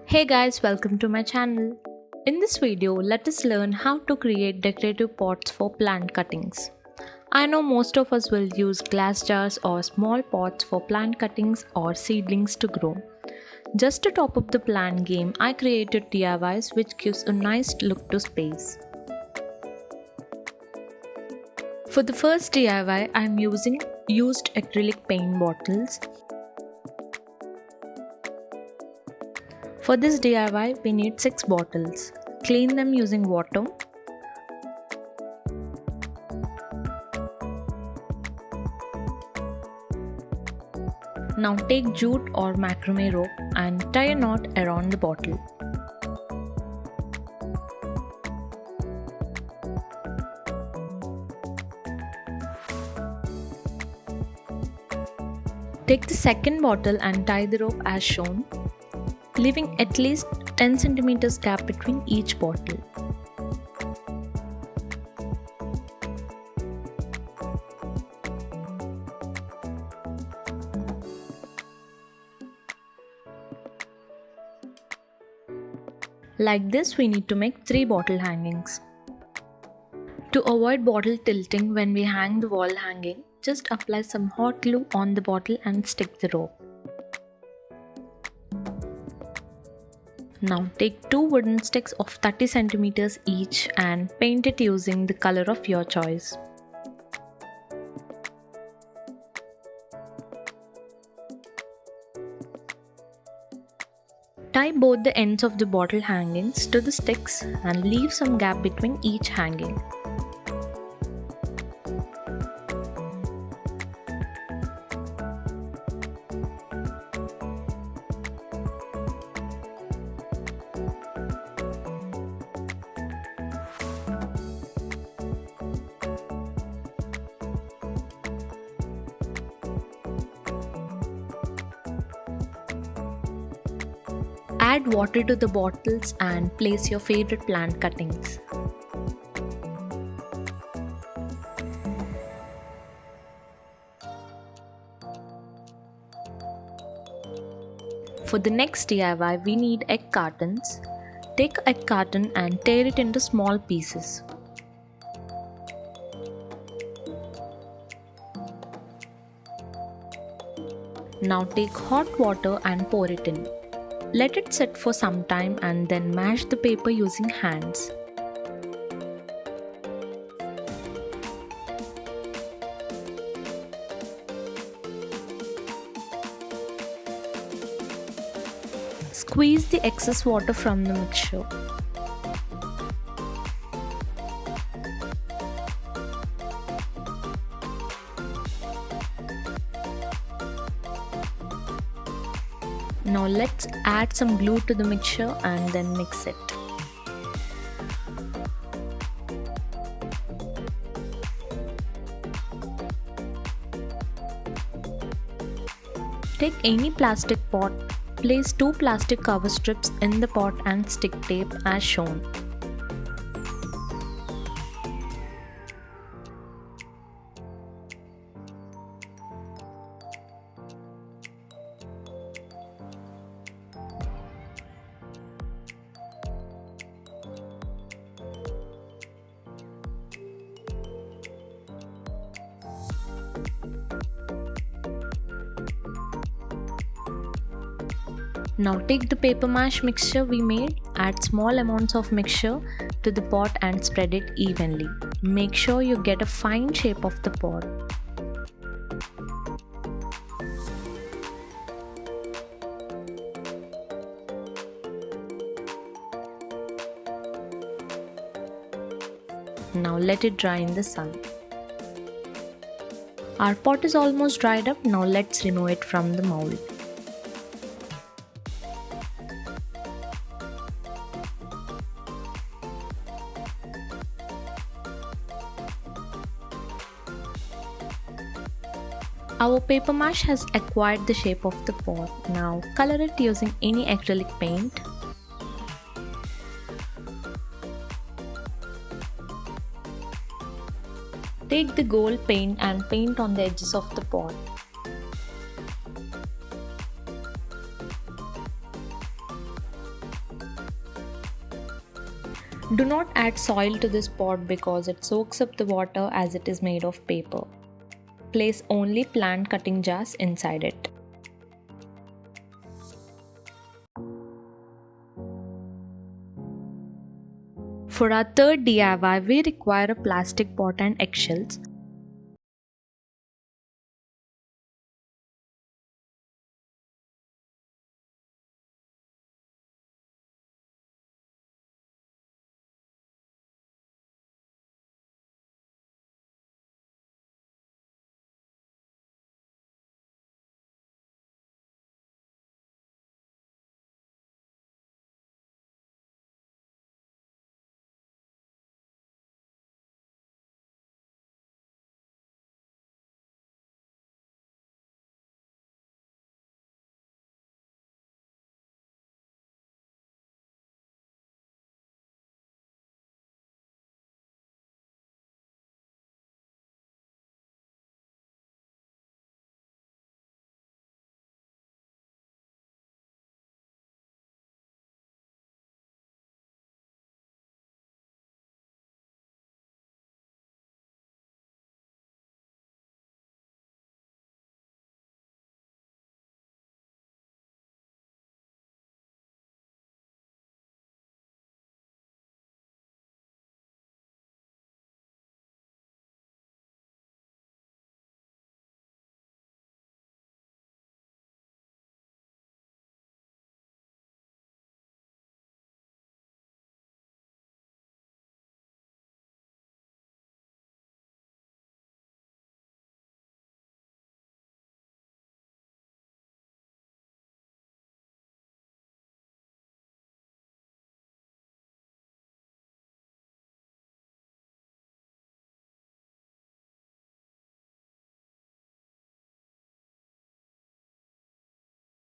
Hey guys, welcome to my channel. In this video, let us learn how to create decorative pots for plant cuttings. I know most of us will use glass jars or small pots for plant cuttings or seedlings to grow. Just to top up the plant game, I created DIYs which gives a nice look to space. For the first DIY, I am using used acrylic paint bottles. For this DIY, we need 6 bottles. Clean them using water. Now take jute or macrame rope and tie a knot around the bottle. Take the second bottle and tie the rope as shown, leaving at least 10 cm gap between each bottle. Like this, we need to make 3 bottle hangings. To avoid bottle tilting when we hang the wall hanging, just apply some hot glue on the bottle and stick the rope. Now take 2 wooden sticks of 30 cm each and paint it using the color of your choice. Tie both the ends of the bottle hangings to the sticks and leave some gap between each hanging. Add water to the bottles and place your favorite plant cuttings. For the next DIY, we need egg cartons. Take an egg carton and tear it into small pieces. Now take hot water and pour it in. Let it set for some time and then mash the paper using hands. Squeeze the excess water from the mixture. Now let's add some glue to the mixture and then mix it. Take any plastic pot, place 2 plastic cover strips in the pot and stick tape as shown. Now take the paper mache mixture we made, add small amounts of mixture to the pot and spread it evenly. Make sure you get a fine shape of the pot. Now let it dry in the sun. Our pot is almost dried up, now let's remove it from the mold. Our paper mache has acquired the shape of the pot. Now color it using any acrylic paint. Take the gold paint and paint on the edges of the pot. Do not add soil to this pot because it soaks up the water as it is made of paper. Place only plant cutting jars inside it. For our third DIY, we require a plastic pot and eggshells.